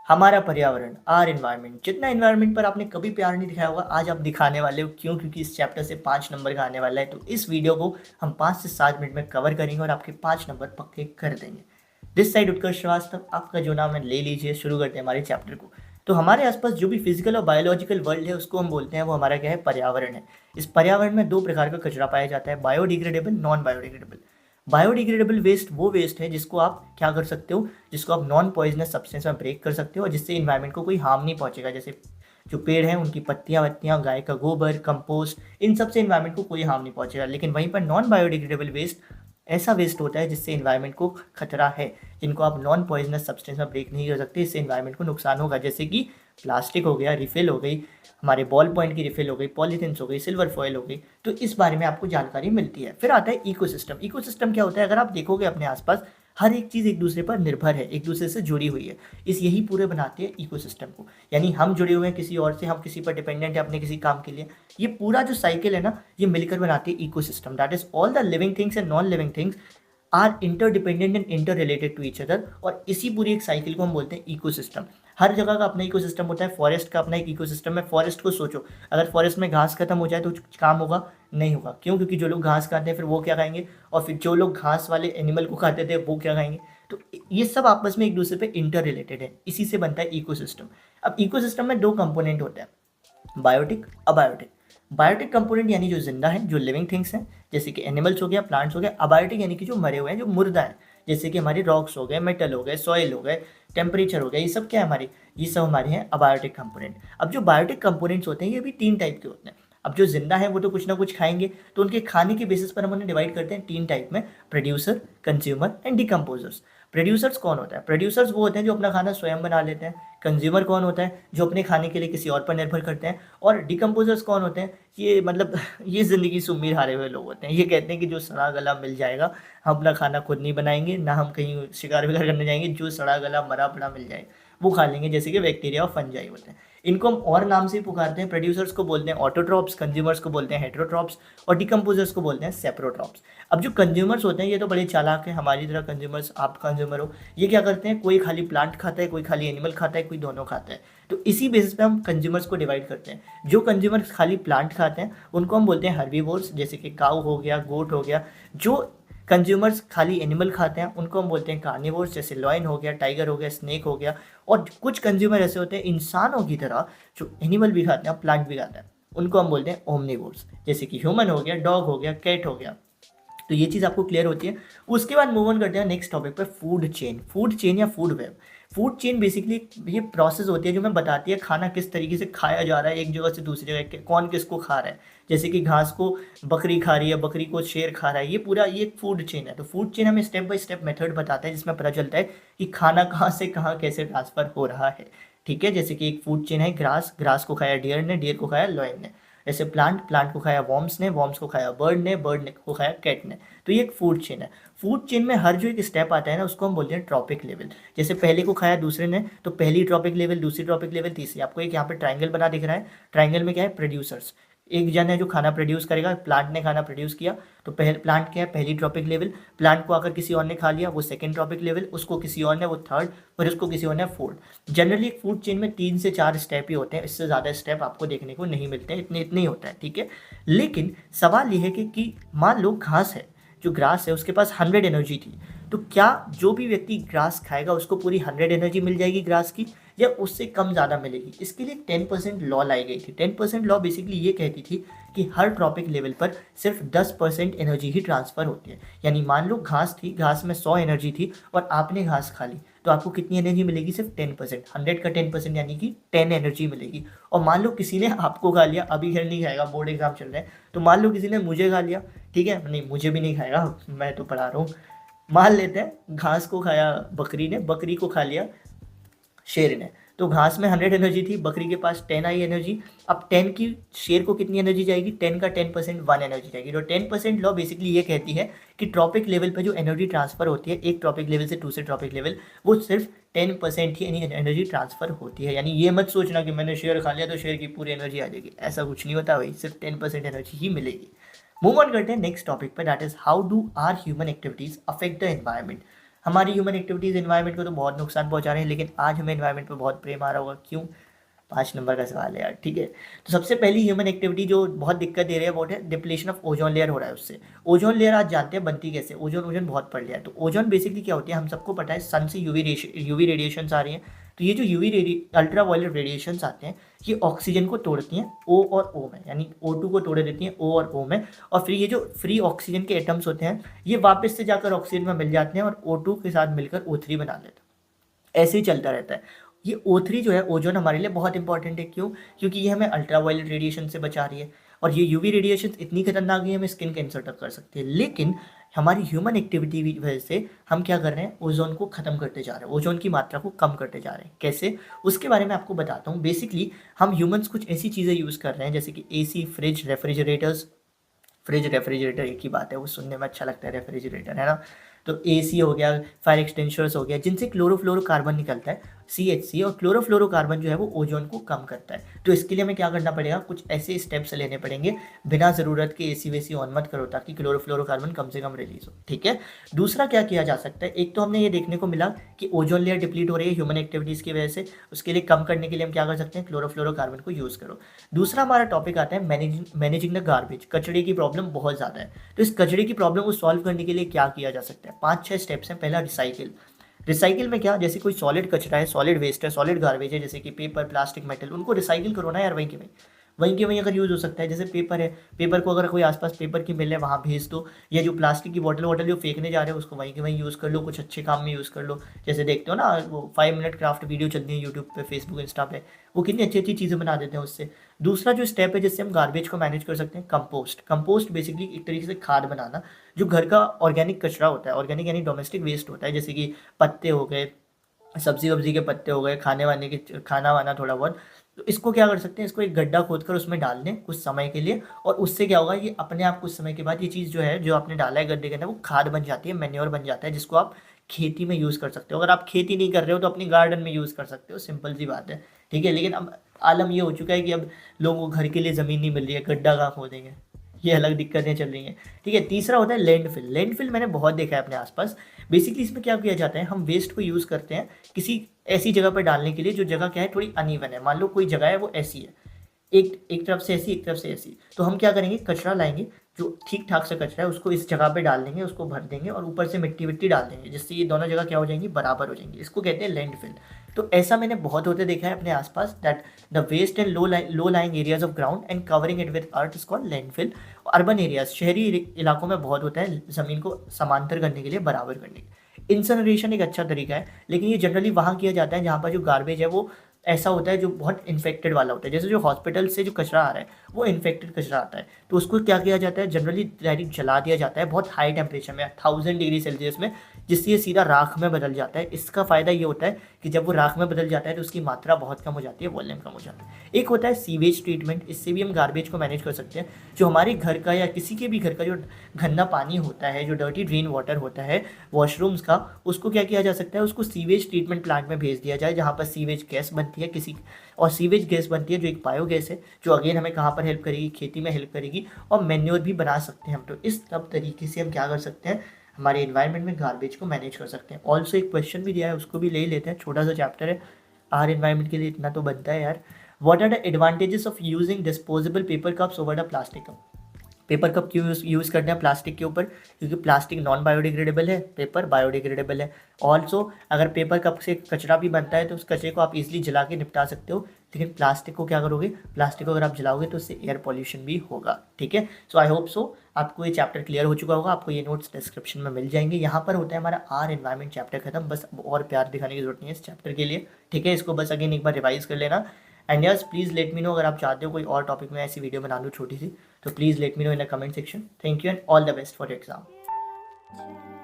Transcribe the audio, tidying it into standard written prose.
हमारा पर्यावरण, are environment. जितना एनवायरनमेंट पर आपने कभी प्यार नहीं दिखाया होगा, आज आप दिखाने वाले हो। क्यों? क्योंकि इस चैप्टर से 5 नंबर का आने वाला है। तो इस वीडियो को हम 5 से 7 मिनट में कवर करेंगे और आपके 5 नंबर पक्के कर देंगे। दिस साइड उत्कर्ष श्रीवास्तव, आपका जो नाम है ले लीजिए। शुरू करते हैं हमारे चैप्टर को। तो हमारे आसपास जो भी फिजिकल और बायोलॉजिकल वर्ल्ड है उसको हम बोलते हैं, वो हमारा क्या है? पर्यावरण है। इस पर्यावरण में 2 प्रकार का कचरा पाया जाता है, biodegradable, non biodegradable. Biodegradable waste वो वेस्ट है जिसको आप क्या कर सकते हो, जिसको आप नॉन पॉइजनस सब्सटेंस में ब्रेक कर सकते हो और जिससे इन्वायरमेंट को कोई हार्म नहीं पहुंचेगा। जैसे जो पेड़ हैं उनकी पत्तियां वत्तियां, गाय का गोबर, कंपोस्ट, इन सब से इन्वायरमेंट को कोई हार्म नहीं पहुंचेगा। लेकिन वहीं पर नॉन बायोडिग्रेडेबल वेस्ट ऐसा वेस्ट होता है जिससे इन्वायरमेंट को खतरा है, जिनको आप नॉन पॉइजनस सब्सटेंस में ब्रेक नहीं कर सकते। इससे इन्वायरमेंट को नुकसान होगा। जैसे कि प्लास्टिक हो गया, रिफिल हो गई, हमारे बॉल पॉइंट की रिफिल हो गई, पॉलीथिन्स हो गई, सिल्वर फॉयल हो गई। तो इस बारे में आपको जानकारी मिलती है। फिर आता है इकोसिस्टम। इकोसिस्टम क्या होता है? अगर आप देखोगे अपने आसपास, हर एक चीज़ एक दूसरे पर निर्भर है, एक दूसरे से जुड़ी हुई है। इस यही पूरे बनाते हैं इकोसिस्टम को। यानी हम जुड़े हुए हैं किसी और से, हम किसी पर डिपेंडेंट है अपने किसी काम के लिए। ये पूरा जो साइकिल है ना, ये मिलकर बनाती है ecosystem. That is all the living things and non living things are interdependent and interrelated to each other. और इसी पूरी एक साइकिल को हम बोलते हैं इकोसिस्टम। हर जगह का अपना इकोसिस्टम होता है। फॉरेस्ट का अपना एक इकोसिस्टम है। फॉरेस्ट को सोचो, अगर फॉरेस्ट में घास खत्म हो जाए तो कुछ काम होगा? नहीं होगा। क्यों? क्योंकि जो लोग घास खाते हैं फिर वो क्या खाएंगे, और फिर जो लोग घास वाले एनिमल को खाते थे वो क्या खाएंगे। तो ये सब आपस में एक दूसरे पे इंटर रिलेटेड है। इसी से बनता है इकोसिस्टम। अब इकोसिस्टम में 2 कंपोनेंट होते हैं, बायोटिक, अबायोटिक। बायोटिक कंपोनेंट यानी जो जिंदा है, जो लिविंग थिंग्स हैं, जैसे कि एनिमल्स हो गया, प्लांट्स हो गया। अबायोटिक यानी कि जो मरे हुए हैं, जो मुर्दा है, जैसे कि हमारे रॉक्स हो गए, मेटल हो गए, सॉइल हो गए, टेम्परेचर हो गया। ये सब क्या है हमारी? ये सब हमारे हैं अबायोटिक कंपोनेंट। अब जो बायोटिक कंपोनेंट्स होते हैं ये भी 3 टाइप के होते हैं। अब जो जिंदा है वो तो कुछ ना कुछ खाएंगे, तो उनके खाने के बेसिस पर हम उन्हें डिवाइड करते हैं 3 टाइप में, producer, consumer and decomposers. Producers कौन होता है? प्रोड्यूसर्स वो होते हैं जो अपना खाना स्वयं बना लेते हैं। कंज्यूमर कौन होता है? जो अपने खाने के लिए किसी और पर निर्भर करते हैं। और डिकम्पोजर्स कौन होते हैं? ये मतलब ये ज़िंदगी से उम्मीद हारे हुए लोग होते हैं। ये कहते हैं कि जो सड़ा गला मिल जाएगा, हम अपना खाना खुद नहीं बनाएंगे, ना हम कहीं शिकार विकार करने जाएंगे, जो सड़ा गला मरा पड़ा मिल जाए वो खा लेंगे। जैसे कि बैक्टीरिया और फंजाई होते हैं। इनको हम और नाम से पुकारते हैं। प्रोड्यूसर्स को बोलते हैं ऑटोट्रॉप्स, कंज्यूमर्स को बोलते हैं हेटेरोट्रॉप्स और डिकम्पोजर्स को बोलते हैं सेप्रोट्रॉप्स। अब जो कंज्यूमर्स होते हैं ये तो बड़े चालाक हैं, हमारी तरह कंज्यूमर्स, आप कंज्यूमर हो। ये क्या करते हैं, कोई खाली प्लांट खाता है, कोई खाली एनिमल खाता है, कोई दोनों खाता है। तो इसी बेसिस पे हम कंज्यूमर्स को डिवाइड करते हैं। जो कंज्यूमर्स खाली प्लांट खाते हैं उनको हम बोलते हैं हर्बीवोर्स, जैसे कि काऊ हो गया, गोट हो गया। जो कंज्यूमर्स खाली एनिमल खाते हैं उनको हम बोलते हैं कार्निवोर्स, जैसे लॉयन हो गया, टाइगर हो गया, स्नेक हो गया। और कुछ कंज्यूमर ऐसे होते हैं इंसानों की तरह जो एनिमल भी खाते हैं, प्लांट भी खाते हैं, उनको हम बोलते हैं ओमनिवोर्स, जैसे कि ह्यूमन हो गया, डॉग हो गया, कैट हो गया। तो ये चीज़ आपको क्लियर होती है। उसके बाद मूव ऑन करते हैं नेक्स्ट टॉपिक पर, फूड चेन। फूड चेन या food web. Food chain basically ये प्रोसेस होती है जो हमें बताती है खाना किस तरीके से खाया जा रहा है, एक जगह से दूसरी जगह कौन किसको खा रहा है। जैसे कि घास को बकरी खा रही है, बकरी को शेर खा रहा है, ये पूरा ये फूड चेन है। तो फूड चेन हमें स्टेप बाय स्टेप मेथड बताता है जिसमें पता चलता है कि खाना कहाँ से कहाँ कैसे ट्रांसफर हो रहा है। ठीक है, जैसे कि एक फूड चेन है ग्रास, ग्रास को खाया डियर ने, डियर को खाया लॉयन ने। जैसे प्लांट, प्लांट को खाया वॉर्म्स ने, वॉर्म्स को खाया बर्ड ने, बर्ड ने को खाया कैट ने। तो ये एक फूड चेन है। फूड चेन में हर जो एक स्टेप आता है ना उसको हम बोलते हैं ट्रॉपिक लेवल। जैसे पहले को खाया दूसरे ने, तो पहली ट्रॉपिक लेवल, दूसरी ट्रॉपिक लेवल, तीसरी। आपको एक यहाँ पे ट्राइंगल बना दिख रहा है। ट्राइंगल में क्या है? प्रोड्यूसर्स। एक जन है जो खाना प्रोड्यूस करेगा, प्लांट ने खाना प्रोड्यूस किया, तो पहले प्लांट क्या है? पहली ट्रॉपिक लेवल। प्लांट को आकर किसी और ने खा लिया, वो सेकंड ट्रॉपिक लेवल। उसको किसी और ने, वो थर्ड। और उसको किसी और ने फोर्थ। जनरली एक फूड चेन में 3 से 4 स्टेप ही होते हैं, इससे ज़्यादा स्टेप आपको देखने को नहीं मिलते हैं, इतने इतने ही होता है। ठीक है, लेकिन सवाल ये है कि मान लो घास है, जो ग्रास है उसके पास 100 एनर्जी थी, तो क्या जो भी व्यक्ति ग्रास खाएगा उसको पूरी 100 एनर्जी मिल जाएगी ग्रास की, या उससे कम ज़्यादा मिलेगी? इसके लिए 10% लॉ लाई गई थी। 10% लॉ बेसिकली ये कहती थी कि हर ट्रॉपिक लेवल पर सिर्फ 10% एनर्जी ही ट्रांसफ़र होती है। यानी मान लो घास थी, घास में 100 एनर्जी थी और आपने घास खा ली, तो आपको कितनी एनर्जी मिलेगी? सिर्फ 10%। 100 का 10% यानी कि 10 एनर्जी मिलेगी। और मान लो किसी ने आपको खा लिया, अभी घर नहीं खाएगा, बोर्ड एग्जाम चल रहे हैं, तो मान लो किसी ने मुझे खा लिया, ठीक है, नहीं मुझे भी नहीं खाएगा, मैं तो पढ़ा रहा हूँ। मान लेते हैं घास को खाया बकरी ने, बकरी को खा लिया शेर ने। तो घास में 100 एनर्जी थी, बकरी के पास 10 आई एनर्जी। अब 10 की शेर को कितनी एनर्जी जाएगी? 10 का 10% 1 एनर्जी जाएगी। तो 10% लॉ बेसिकली ये कहती है कि ट्रॉपिक लेवल पर जो एनर्जी ट्रांसफर होती है एक ट्रॉपिक लेवल से दूसरे ट्रॉपिक लेवल, वो सिर्फ 10% ही एनर्जी ट्रांसफर होती है। यानी ये मत सोचना कि मैंने शेर खा लिया तो शेर की पूरी एनर्जी आ जाएगी, ऐसा कुछ नहीं होता भाई, सिर्फ 10% एनर्जी ही मिलेगी। मूव ऑन करते हैं नेक्स्ट टॉपिक पर, that is how do are human activities affect the environment. हमारी ह्यूमन एक्टिविटीज़ एनवायरनमेंट को तो बहुत नुकसान पहुंचा रहे हैं, लेकिन आज हमें एनवायरनमेंट पर बहुत प्रेम आ रहा होगा, क्यों? 5 नंबर का सवाल है यार, ठीक है। तो सबसे पहली ह्यूमन एक्टिविटी जो बहुत दिक्कत दे रही है वो है डिप्लीशन ऑफ ओजोन लेयर हो रहा है उससे। ओजोन लेयर आज जानते हैं बनती कैसे, ओजोन बहुत पड़ लिया है। तो ओजोन बेसिकली क्या होती है, हम सबको पता है, सन से यूवी रेडिएशन आ रही हैं। तो ये जो अल्ट्रा वायलेट रेडिएशंस आते हैं, ये ऑक्सीजन को तोड़ती हैं ओ और ओ में, यानी O2 को तोड़ देती हैं ओ और ओ में, और फिर ये जो फ्री ऑक्सीजन के एटम्स होते हैं ये वापस से जाकर ऑक्सीजन में मिल जाते हैं और O2 के साथ मिलकर O3 बना लेते हैं। ऐसे ही चलता रहता है। ये O3 जो है ओजोन हमारे लिए बहुत इंपॉर्टेंट है, क्यों? क्योंकि ये हमें अल्ट्रा वायलेट रेडिएशन से बचा रही है, और ये यूवी रेडिएशन इतनी खतरनाक है हमें स्किन कैंसर तक कर सकती है। लेकिन हमारी ह्यूमन एक्टिविटी की वजह से हम क्या कर रहे हैं, ओजोन को खत्म करते जा रहे हैं, ओजोन की मात्रा को कम करते जा रहे हैं। कैसे, उसके बारे में आपको बताता हूँ। बेसिकली हम ह्यूमंस कुछ ऐसी चीज़ें यूज़ कर रहे हैं जैसे कि AC, फ्रिज, रेफ्रिजरेटर एक ही बात है, वो सुनने में अच्छा लगता है रेफ्रिजरेटर, है ना। तो AC हो गया, फायर एक्सटेंशर्स हो गया, जिनसे क्लोरोफ्लोरोकार्बन निकलता है CH3, और क्लोरोफ्लोरोकार्बन जो है वो ओजोन को कम करता है। तो इसके लिए हमें क्या करना पड़ेगा, कुछ ऐसे स्टेप्स लेने पड़ेंगे, बिना ज़रूरत के AC वेसी ऑन मत करो ताकि क्लोरोफ्लोरोकार्बन कम से कम रिलीज हो, ठीक है। दूसरा क्या किया जा सकता है, एक तो हमने ये देखने को मिला कि ओजोन लेयर डिप्लीट हो रही है ह्यूमन एक्टिविटीज़ की वजह से, उसके लिए कम करने के लिए हम क्या कर सकते हैं, क्लोरोफ्लोरोकार्बन को यूज़ करो। दूसरा हमारा टॉपिक आता है मैनेजिंग द गार्बेज, कचरे की प्रॉब्लम बहुत ज़्यादा है। तो इस कचरे की प्रॉब्लम को सॉल्व करने के लिए क्या किया जा सकता है, 5-6 स्टेप्स हैं। पहला, रिसाइकिल में क्या, जैसे कोई सॉलिड कचरा है, सॉलिड वेस्ट है, सॉलिड गार्बेज है, जैसे कि पेपर, प्लास्टिक, मेटल, उनको रिसाइकिल करो ना यार, वहीं अगर यूज़ हो सकता है। जैसे पेपर है, पेपर को अगर कोई आसपास पेपर की मिल है वहाँ भेज दो, या जो प्लास्टिक की बॉटल जो फेंकने जा रहे हो उसको वहीं के वहीं यूज़ कर लो, कुछ अच्छे काम में यूज़ कर लो। जैसे देखते हो ना वो 5 मिनट क्राफ्ट वीडियो चलती है यूट्यूब पे, फेसबुक, इंस्टा पे, वो कितनी अच्छी अच्छी चीज़ें बना देते हैं उससे। दूसरा जो स्टेप है जिससे हम गार्बेज को मैनेज कर सकते हैं, कंपोस्ट बेसिकली एक तरीके से खाद बनाना, जो घर का ऑर्गेनिक कचरा होता है, ऑर्गेनिक यानी डोमेस्टिक वेस्ट होता है, जैसे कि पत्ते हो गए, सब्जी वब्जी के पत्ते हो गए, खाना वाना थोड़ा बहुत, तो इसको क्या कर सकते हैं, इसको एक गड्ढा खोद कर उसमें डाल दें कुछ समय के लिए, और उससे क्या होगा, ये अपने आप कुछ समय के बाद ये चीज़ जो है, जो आपने डाला है गड्ढे के अंदर, वो खाद बन जाती है, मैन्योर बन जाता है, जिसको आप खेती में यूज़ कर सकते हो। अगर आप खेती नहीं कर रहे हो तो अपनी गार्डन में यूज़ कर सकते हो, सिंपल सी बात है, ठीक है। लेकिन अब आलम ये हो चुका है कि अब लोगों को घर के लिए ज़मीन नहीं मिल रही है, गड्ढा कहाँ खोदेंगे, ये अलग दिक्कतें चल रही हैं, ठीक है। तीसरा होता है लैंडफिल मैंने बहुत देखा है अपने आसपास। बेसिकली इसमें क्या किया जाता है, हम वेस्ट को यूज़ करते हैं किसी ऐसी जगह पर डालने के लिए जो जगह क्या है, थोड़ी अनइवन है। मान लो कोई जगह है वो ऐसी है, एक तरफ से ऐसी, एक तरफ से ऐसी, तो हम क्या करेंगे, कचरा लाएंगे, जो ठीक ठाक सा कचरा है उसको इस जगह पे डाल देंगे, उसको भर देंगे और ऊपर से मिट्टी विट्टी डाल देंगे, जिससे ये दोनों जगह क्या हो जाएंगी, बराबर हो जाएंगी। इसको कहते हैं लैंडफिल। तो ऐसा मैंने बहुत होते देखा है अपने आसपास, that the waste and low lying areas of ground and covering it with earth is called landfill. Urban areas, शहरी इलाकों में बहुत होता है, ज़मीन को समांतर करने के लिए, बराबर करने के लिए। इंसनरेशन एक अच्छा तरीका है, लेकिन ये जनरली वहाँ किया जाता है जहाँ पर जो गार्बेज है वो ऐसा होता है जो बहुत इन्फेक्टेड वाला होता है। जैसे जो हॉस्पिटल से जो कचरा आ रहा है वो इन्फेक्टेड कचरा आता है, तो उसको क्या किया जाता है, जनरली डायरेक्ट जला दिया जाता है बहुत हाई टेम्परेचर में, 1000 डिग्री सेल्सियस में, जिससे ये सीधा राख में बदल जाता है। इसका फ़ायदा ये होता है कि जब वो राख में बदल जाता है तो उसकी मात्रा बहुत कम हो जाती है, वॉल्यूम कम हो जाता है। एक होता है सीवेज ट्रीटमेंट, इससे भी हम गार्बेज को मैनेज कर सकते हैं। जो हमारे घर का या किसी के भी घर का जो गंदा पानी होता है, जो डर्टी ड्रेन वाटर होता है वॉशरूम्स का, उसको क्या किया जा सकता है, उसको सीवेज ट्रीटमेंट प्लांट में भेज दिया जाए, जहाँ पर सीवेज गैस बनती है और सीवेज गैस बनती है जो एक बायोगैस है, जो अगेन हमें कहाँ पर हेल्प करेगी, खेती में हेल्प करेगी, और मैन्योर भी बना सकते हैं हम। तो इस सब तरीके से हम क्या कर सकते हैं, हमारे इन्वायरमेंट में गार्बेज को मैनेज कर सकते हैं। ऑल्सो एक क्वेश्चन भी दिया है, उसको भी ले ही लेते हैं, छोटा सा चैप्टर है, आर इन्वायरमेंट के लिए इतना तो बनता है यार। What are the advantages of using disposable paper cups over the plastic cup. Paper cup क्यों यूज़ करते हैं प्लास्टिक के ऊपर, क्योंकि प्लास्टिक नॉन बायोडिग्रेडेबल है, पेपर बायोडिग्रेडेबल है। ऑल्सो अगर पेपर कप से कचरा भी बनता है तो उस कचरे को आप इजीली जला के निपटा सकते हो, लेकिन प्लास्टिक को क्या करोगे, प्लास्टिक को अगर आप जलाओगे तो उससे एयर पॉल्यूशन भी होगा, ठीक है। सो आई होप सो आपको ये चैप्टर क्लियर हो चुका होगा, आपको ये नोट्स डिस्क्रिप्शन में मिल जाएंगे। यहाँ पर होता है हमारा आर एनवायरमेंट चैप्टर खत्म, बस अब और प्यार दिखाने की जरूरत नहीं है इस चैप्टर के लिए, ठीक है। इसको बस अगेन एक बार रिवाइज कर लेना। And yes, please let me know अगर आप चाहते हो कोई और टॉपिक में ऐसी वीडियो बना लूँ छोटी सी, तो please let me know in the comment section. Thank you and all the best for your exam.